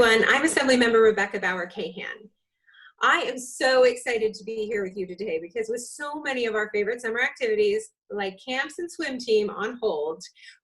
everyone. I'm Assemblymember Rebecca Bauer-Kahan. I am so excited to be here with you today because with so many of our favorite summer activities like camps and swim team on hold,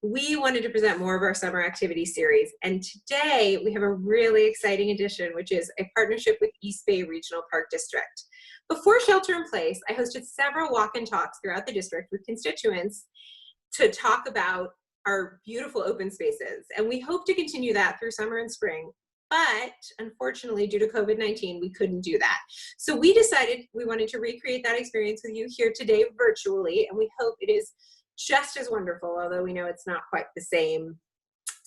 we wanted to present more of our summer activity series. And today we have a really exciting addition, which is a partnership with East Bay Regional Park District. Before Shelter in Place, I hosted several walk-in talks throughout the district with constituents to talk about our beautiful open spaces. And we hope to continue that through summer and spring. But unfortunately, due to COVID-19, we couldn't do that. So we decided we wanted to recreate that experience with you here today virtually, and we hope it is just as wonderful, although we know it's not quite the same.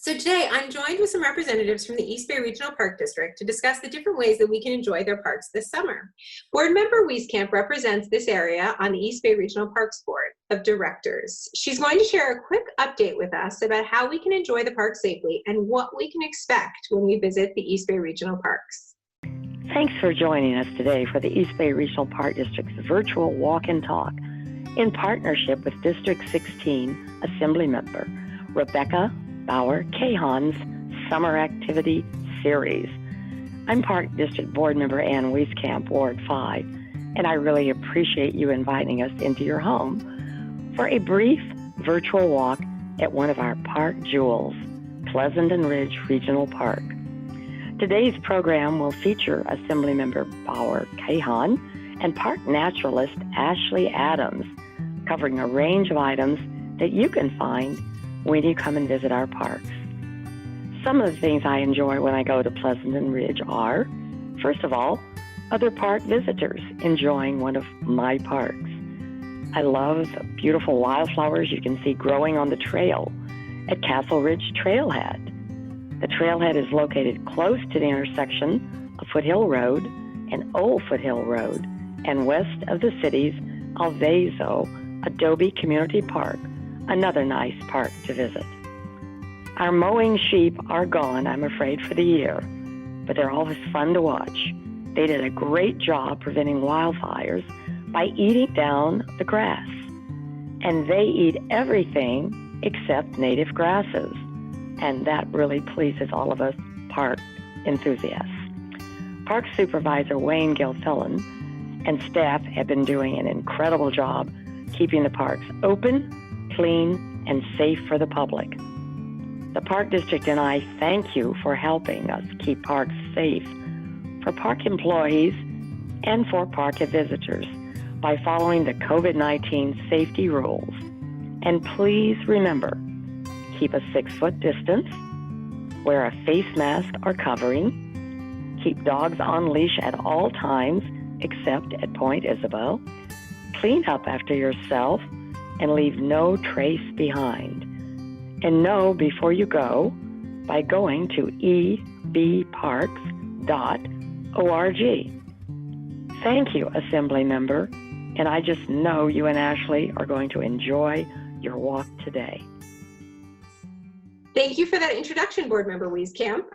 So today, I'm joined with some representatives from the East Bay Regional Park District to discuss the different ways that we can enjoy their parks this summer. Board Member Wieskamp represents this area on the East Bay Regional Parks Board of Directors. She's going to share a quick update with us about how we can enjoy the park safely and what we can expect when we visit the East Bay Regional Parks. Thanks for joining us today for the East Bay Regional Park District's virtual walk and talk in partnership with District 16 Assemblymember Rebecca Bauer-Kahan's Summer Activity Series. I'm Park District Board Member Ann Wieskamp, Ward 5, and I really appreciate you inviting us into your home for a brief virtual walk at one of our park jewels, Pleasanton Ridge Regional Park. Today's program will feature Assemblymember Bauer-Kahan and Park Naturalist Ashley Adams, covering a range of items that you can find when you come and visit our parks. Some of the things I enjoy when I go to Pleasanton Ridge are, first of all, other park visitors enjoying one of my parks. I love the beautiful wildflowers you can see growing on the trail at Castle Ridge Trailhead. The trailhead is located close to the intersection of Foothill Road and Old Foothill Road and west of the city's Alvezo Adobe Community Park, another nice park to visit. Our mowing sheep are gone, I'm afraid, for the year, but they're always fun to watch. They did a great job preventing wildfires by eating down the grass. And they eat everything except native grasses. And that really pleases all of us park enthusiasts. Park Supervisor Wayne Gilfillan and staff have been doing an incredible job keeping the parks open, clean, and safe for the public. The Park District and I thank you for helping us keep parks safe for park employees and for park visitors by following the COVID-19 safety rules. And please remember, keep a 6-foot distance, wear a face mask or covering, keep dogs on leash at all times except at Point Isabel, clean up after yourself, and leave no trace behind. And know before you go by going to ebparks.org. Thank you, Assemblymember, and I just know you and Ashley are going to enjoy your walk today. Thank you for that introduction, Board Member Wieskamp.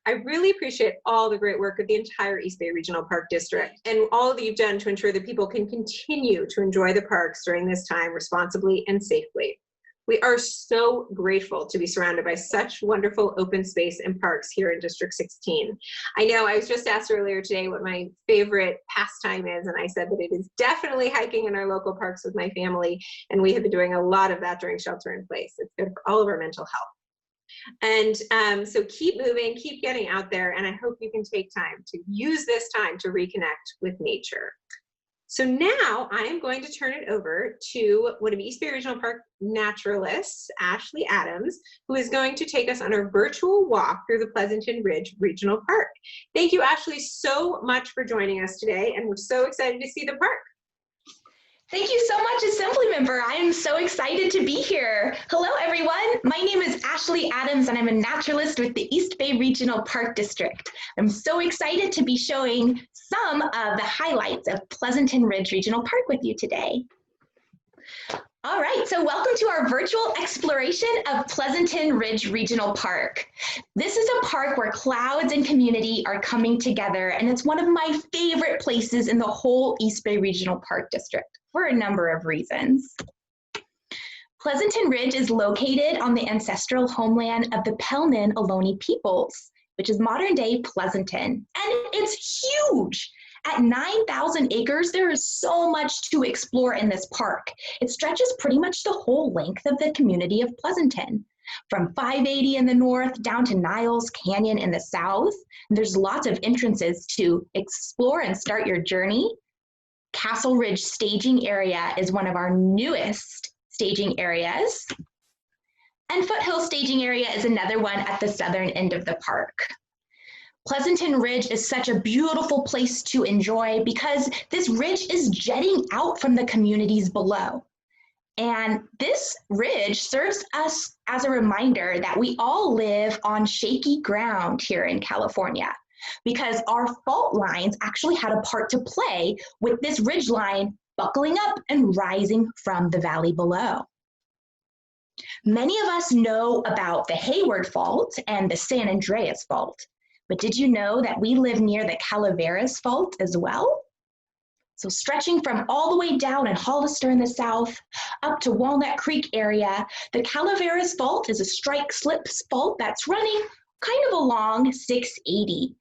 I really appreciate all the great work of the entire East Bay Regional Park District and all that you've done to ensure that people can continue to enjoy the parks during this time responsibly and safely. We are so grateful to be surrounded by such wonderful open space and parks here in District 16. I know I was just asked earlier today what my favorite pastime is, and I said that it is definitely hiking in our local parks with my family, and we have been doing a lot of that during Shelter in Place. It's good for all of our mental health. And so keep moving, keep getting out there, and I hope you can take time to use this time to reconnect with nature. So now I am going to turn it over to one of East Bay Regional Park naturalists, Ashley Adams, who is going to take us on a virtual walk through the Pleasanton Ridge Regional Park. Thank you, Ashley, so much for joining us today, and we're so excited to see the park. Thank you so much, Assemblymember. I am so excited to be here. Hello, everyone. My name is Ashley Adams, and I'm a naturalist with the East Bay Regional Park District. I'm so excited to be showing some of the highlights of Pleasanton Ridge Regional Park with you today. All right, so welcome to our virtual exploration of Pleasanton Ridge Regional Park. This is a park where clouds and community are coming together, and it's one of my favorite places in the whole East Bay Regional Park District for a number of reasons. Pleasanton Ridge is located on the ancestral homeland of the Pelman Ohlone peoples. which is modern-day Pleasanton, and it's huge. At 9,000 acres, there is so much to explore in this park. It stretches pretty much the whole length of the community of Pleasanton, from 580 in the north down to Niles Canyon in the south. And there's lots of entrances to explore and start your journey. Castle Ridge Staging Area is one of our newest staging areas. And Foothill Staging Area is another one at the southern end of the park. Pleasanton Ridge is such a beautiful place to enjoy because this ridge is jetting out from the communities below. And this ridge serves us as a reminder that we all live on shaky ground here in California, because our fault lines actually had a part to play with this ridge line buckling up and rising from the valley below. Many of us know about the Hayward Fault and the San Andreas Fault, but did you know that we live near the Calaveras Fault as well? So stretching from all the way down in Hollister in the south up to Walnut Creek area, the Calaveras Fault is a strike-slip fault that's running kind of along 680.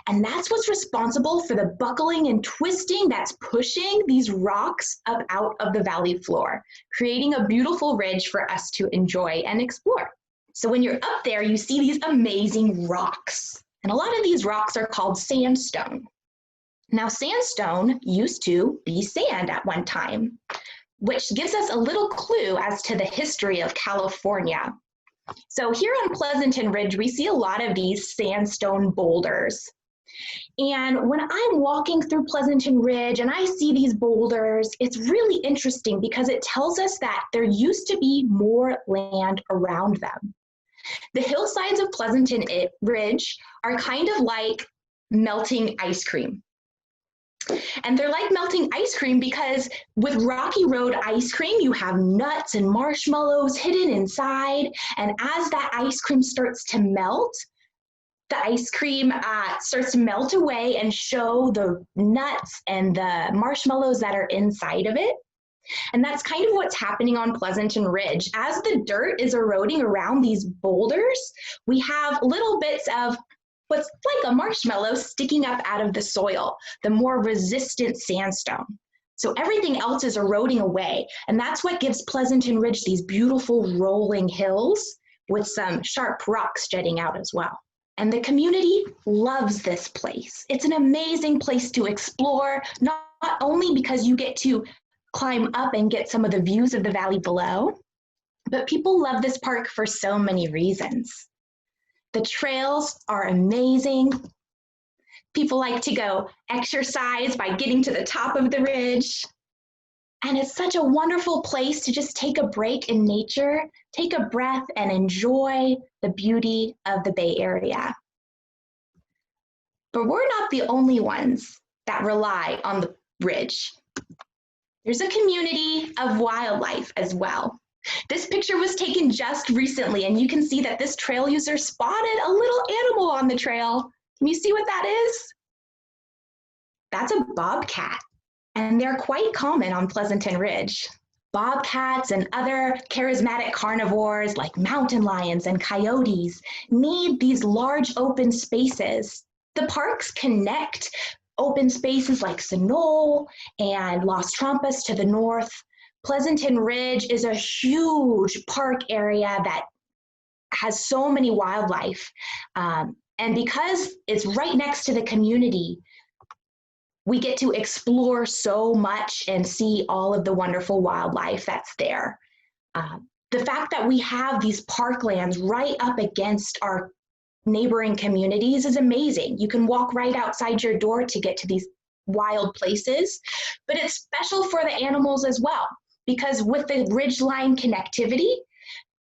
And that's what's responsible for the buckling and twisting that's pushing these rocks up out of the valley floor, creating a beautiful ridge for us to enjoy and explore. So when you're up there, you see these amazing rocks. And a lot of these rocks are called sandstone. Now, sandstone used to be sand at one time, which gives us a little clue as to the history of California. So here on Pleasanton Ridge, we see a lot of these sandstone boulders. And when I'm walking through Pleasanton Ridge and I see these boulders, it's really interesting because it tells us that there used to be more land around them. The hillsides of Pleasanton Ridge are kind of like melting ice cream. And they're like melting ice cream because with Rocky Road ice cream, you have nuts and marshmallows hidden inside. And as that ice cream starts to melt, the ice cream starts to melt away and show the nuts and the marshmallows that are inside of it. And that's kind of what's happening on Pleasanton Ridge. As the dirt is eroding around these boulders, we have little bits of what's like a marshmallow sticking up out of the soil, the more resistant sandstone. So everything else is eroding away. And that's what gives Pleasanton Ridge these beautiful rolling hills with some sharp rocks jutting out as well. And the community loves this place. It's an amazing place to explore, not only because you get to climb up and get some of the views of the valley below, but people love this park for so many reasons. The trails are amazing. People like to go exercise by getting to the top of the ridge. And it's such a wonderful place to just take a break in nature, take a breath, and enjoy the beauty of the Bay Area. But we're not the only ones that rely on the ridge. There's a community of wildlife as well. This picture was taken just recently, and you can see that this trail user spotted a little animal on the trail. Can you see what that is? That's a bobcat, and they're quite common on Pleasanton Ridge. Bobcats and other charismatic carnivores like mountain lions and coyotes need these large open spaces. The parks connect open spaces like Sunol and Las Trampas to the north. Pleasanton Ridge is a huge park area that has so many wildlife. And because it's right next to the community, we get to explore so much and see all of the wonderful wildlife that's there. The fact that we have these parklands right up against our neighboring communities is amazing. You can walk right outside your door to get to these wild places, but it's special for the animals as well, because with the ridgeline connectivity,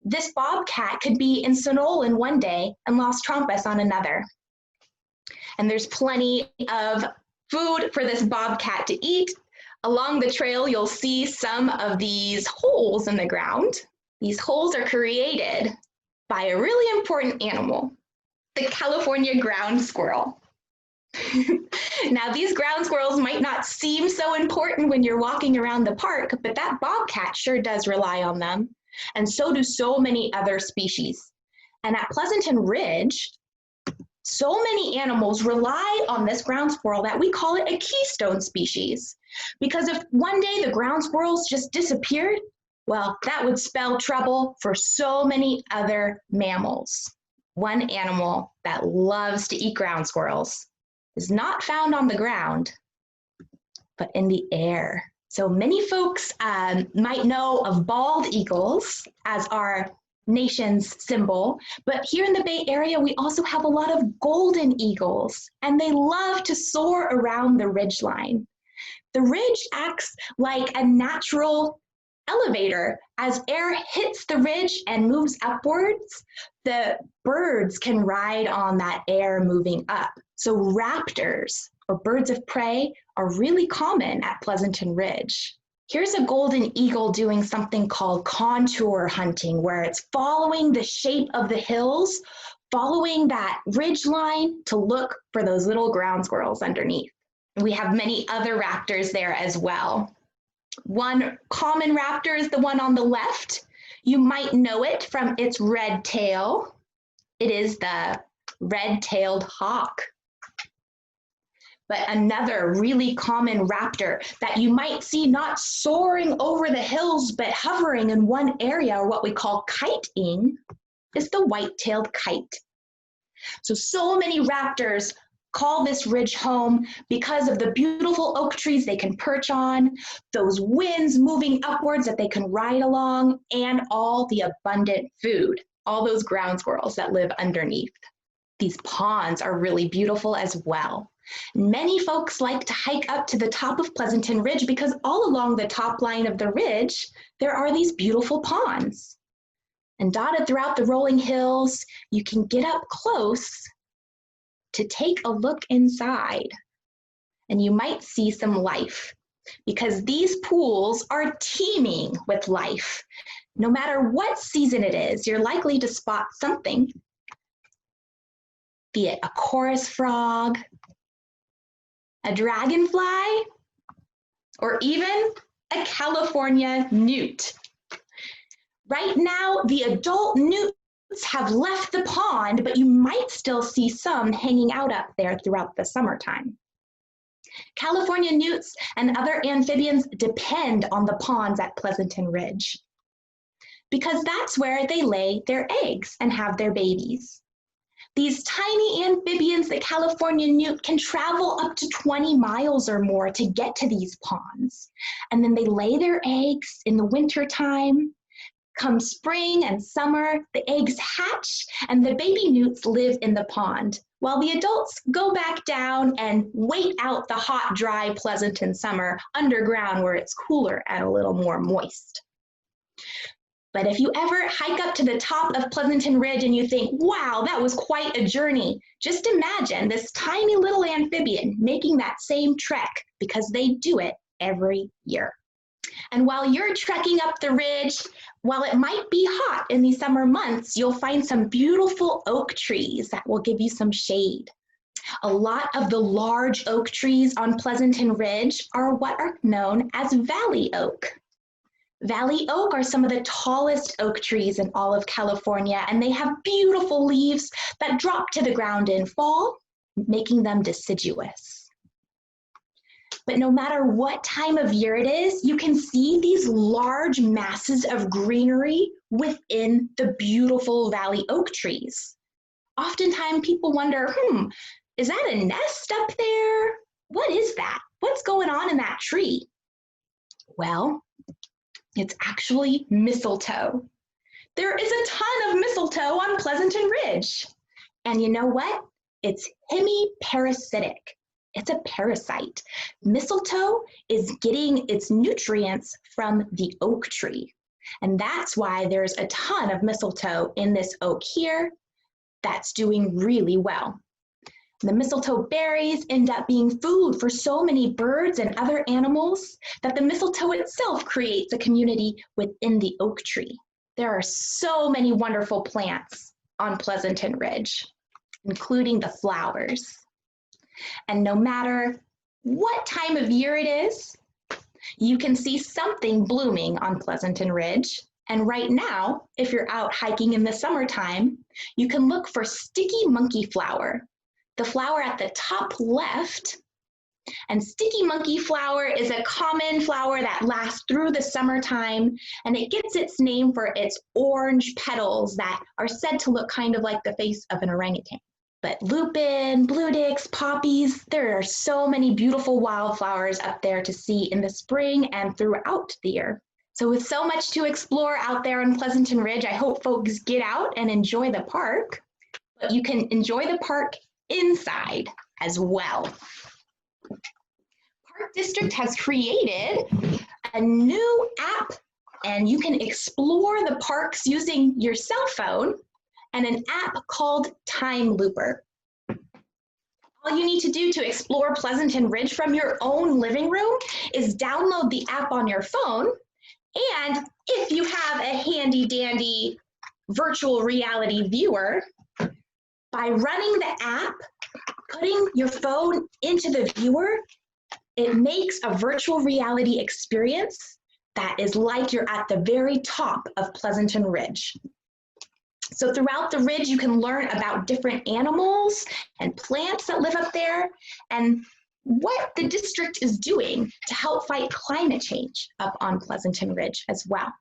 this bobcat could be in Sunol in one day and Las Trampas on another. And there's plenty of food for this bobcat to eat. Along the trail, you'll see some of these holes in the ground. These holes are created by a really important animal, the California ground squirrel. Now, these ground squirrels might not seem so important when you're walking around the park, but that bobcat sure does rely on them, and so do so many other species. And at Pleasanton Ridge, So many animals rely on this ground squirrel that we call it a keystone species. Because if one day the ground squirrels just disappeared, well, that would spell trouble for so many other mammals. One animal that loves to eat ground squirrels is not found on the ground, but in the air. So many folks might know of bald eagles as our nation's symbol, but here in the Bay Area, we also have a lot of golden eagles, and they love to soar around the ridgeline. The ridge acts like a natural elevator. As air hits the ridge and moves upwards, the birds can ride on that air moving up. So raptors, or birds of prey, are really common at Pleasanton Ridge. Here's a golden eagle doing something called contour hunting, where it's following the shape of the hills, following that ridge line to look for those little ground squirrels underneath. We have many other raptors there as well. One common raptor is the one on the left. You might know it from its red tail. It is the red-tailed hawk. But another really common raptor that you might see not soaring over the hills, but hovering in one area, or what we call kiting, is the white-tailed kite. So many raptors call this ridge home because of the beautiful oak trees they can perch on, those winds moving upwards that they can ride along, and all the abundant food, all those ground squirrels that live underneath. These ponds are really beautiful as well. Many folks like to hike up to the top of Pleasanton Ridge because all along the top line of the ridge, there are these beautiful ponds. And dotted throughout the rolling hills, you can get up close to take a look inside. And you might see some life, because these pools are teeming with life. No matter what season it is, you're likely to spot something, be it a chorus frog, a dragonfly, or even a California newt. Right now, the adult newts have left the pond, but you might still see some hanging out up there throughout the summertime. California newts and other amphibians depend on the ponds at Pleasanton Ridge because that's where they lay their eggs and have their babies. These tiny amphibians, the California newt, can travel up to 20 miles or more to get to these ponds. And then they lay their eggs in the wintertime. Come spring and summer, the eggs hatch and the baby newts live in the pond, while the adults go back down and wait out the hot, dry Pleasanton summer underground where it's cooler and a little more moist. But if you ever hike up to the top of Pleasanton Ridge and you think, wow, that was quite a journey, just imagine this tiny little amphibian making that same trek, because they do it every year. And while you're trekking up the ridge, while it might be hot in these summer months, you'll find some beautiful oak trees that will give you some shade. A lot of the large oak trees on Pleasanton Ridge are what are known as valley oak. Valley oak are some of the tallest oak trees in all of California, and they have beautiful leaves that drop to the ground in fall, making them deciduous. But no matter what time of year it is, you can see these large masses of greenery within the beautiful valley oak trees. Oftentimes people wonder, is that a nest up there? What is that? What's going on in that tree? Well, it's actually mistletoe. There is a ton of mistletoe on Pleasanton Ridge. And you know what? It's hemiparasitic. It's a parasite. Mistletoe is getting its nutrients from the oak tree. And that's why there's a ton of mistletoe in this oak here that's doing really well. The mistletoe berries end up being food for so many birds and other animals that the mistletoe itself creates a community within the oak tree. There are so many wonderful plants on Pleasanton Ridge, including the flowers. And no matter what time of year it is, you can see something blooming on Pleasanton Ridge. And right now, if you're out hiking in the summertime, you can look for sticky monkey flower. the flower at the top left. And sticky monkey flower is a common flower that lasts through the summertime, and it gets its name for its orange petals that are said to look kind of like the face of an orangutan. But lupin, blue dix, poppies, there are so many beautiful wildflowers up there to see in the spring and throughout the year. So with so much to explore out there on Pleasanton Ridge, I hope folks get out and enjoy the park. But you can enjoy the park inside as well. Park District has created a new app, and you can explore the parks using your cell phone and an app called Time Looper. All you need to do to explore Pleasanton Ridge from your own living room is download the app on your phone, and if you have a handy dandy virtual reality viewer, by running the app, putting your phone into the viewer, it makes a virtual reality experience that is like you're at the very top of Pleasanton Ridge. So throughout the ridge, you can learn about different animals and plants that live up there and what the district is doing to help fight climate change up on Pleasanton Ridge as well.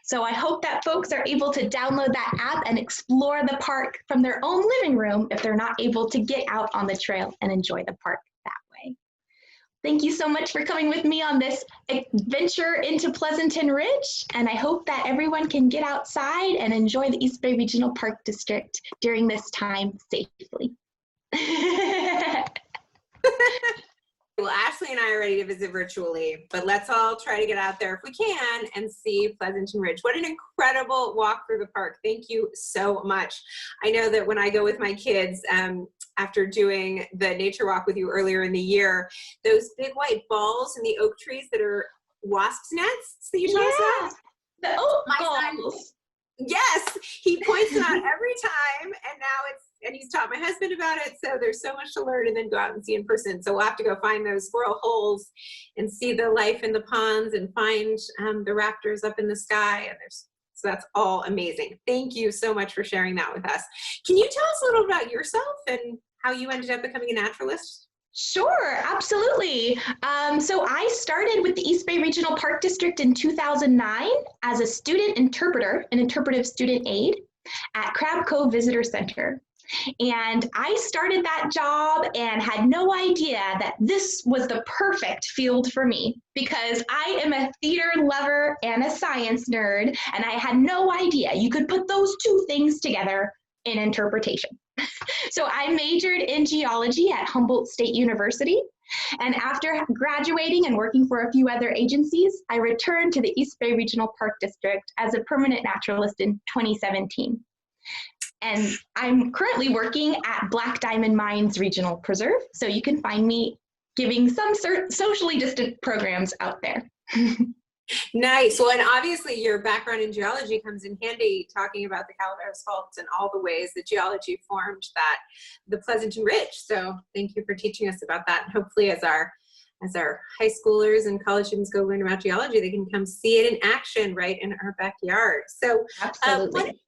So I hope that folks are able to download that app and explore the park from their own living room if they're not able to get out on the trail and enjoy the park that way. Thank you so much for coming with me on this adventure into Pleasanton Ridge, and I hope that everyone can get outside and enjoy the East Bay Regional Park District during this time safely. Well, Ashley and I are ready to visit virtually, but let's all try to get out there if we can and see Pleasanton Ridge. What an incredible walk through the park. Thank you so much. I know that when I go with my kids, after doing the nature walk with you earlier in the year, those big white balls in the oak trees that are wasps' nests that you told us about? The oak son, balls. yes, he points them out every time, and now and he's taught my husband about it, so there's so much to learn and then go out and see in person. So we'll have to go find those squirrel holes and see the life in the ponds and find the raptors up in the sky. And so that's all amazing. Thank you so much for sharing that with us. Can you tell us a little about yourself and how you ended up becoming a naturalist? Sure, absolutely. So I started with the East Bay Regional Park District in 2009 as a student interpreter, an interpretive student aide at Crab Cove Visitor Center. And I started that job and had no idea that this was the perfect field for me because I am a theater lover and a science nerd, and I had no idea you could put those two things together in interpretation. So I majored in geology at Humboldt State University, and after graduating and working for a few other agencies, I returned to the East Bay Regional Park District as a permanent naturalist in 2017. And I'm currently working at Black Diamond Mines Regional Preserve, so you can find me giving some socially distant programs out there. Nice. Well, and obviously your background in geology comes in handy talking about the Calaveras Fault and all the ways that geology formed the Pleasanton Ridge. So thank you for teaching us about that. Hopefully as our high schoolers and college students go learn about geology, they can come see it in action right in our backyard. So Absolutely.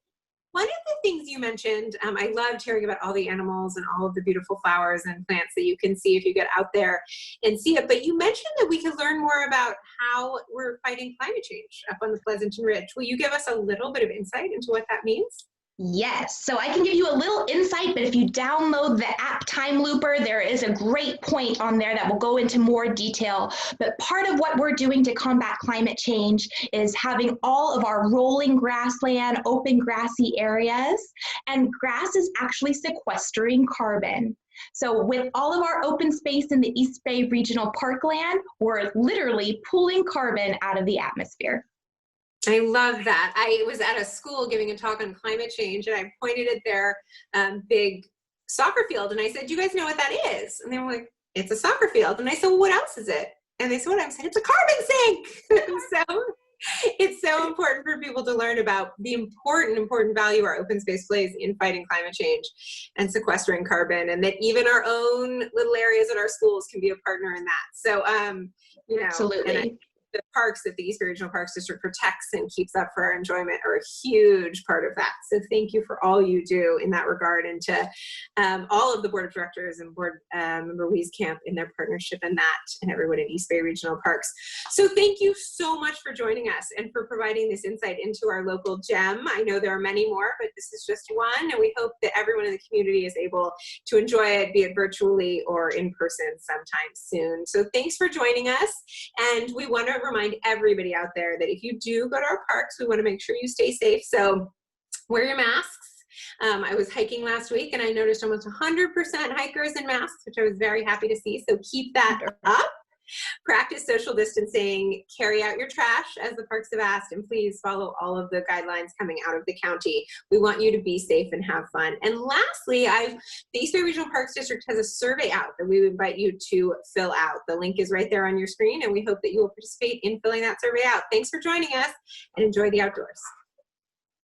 One of the things you mentioned, I loved hearing about all the animals and all of the beautiful flowers and plants that you can see if you get out there and see it. But you mentioned that we could learn more about how we're fighting climate change up on the Pleasanton Ridge. Will you give us a little bit of insight into what that means? Yes, so I can give you a little insight, but if you download the app Time Looper, there is a great point on there that will go into more detail. But part of what we're doing to combat climate change is having all of our rolling grassland, open grassy areas, and grass is actually sequestering carbon. So with all of our open space in the East Bay Regional Parkland, we're literally pulling carbon out of the atmosphere. I love that. I was at a school giving a talk on climate change, and I pointed at their big soccer field, and I said, "Do you guys know what that is?" And they were like, "It's a soccer field." And I said, "Well, what else is it?" And they said, "What?" I said, "It's a carbon sink." So it's so important for people to learn about the important value our open space plays in fighting climate change and sequestering carbon, and that even our own little areas at our schools can be a partner in that. So, Absolutely. the parks that the East Bay Regional Parks District protects and keeps up for our enjoyment are a huge part of that. So thank you for all you do in that regard, and to all of the board of directors and board member Wieskamp in their partnership in that, and everyone at East Bay Regional Parks. So thank you so much for joining us and for providing this insight into our local gem. I know there are many more, but this is just one, and we hope that everyone in the community is able to enjoy it, be it virtually or in person sometime soon. So thanks for joining us, and we want to remind everybody out there that if you do go to our parks, we want to make sure you stay safe. So wear your masks. I was hiking last week and I noticed almost 100% hikers in masks, which I was very happy to see. So keep that up. Practice social distancing, carry out your trash as the parks have asked, and please follow all of the guidelines coming out of the county. We want you to be safe and have fun. And lastly, the East Bay Regional Parks District has a survey out that we invite you to fill out. The link is right there on your screen, and we hope that you will participate in filling that survey out. Thanks for joining us, and enjoy the outdoors.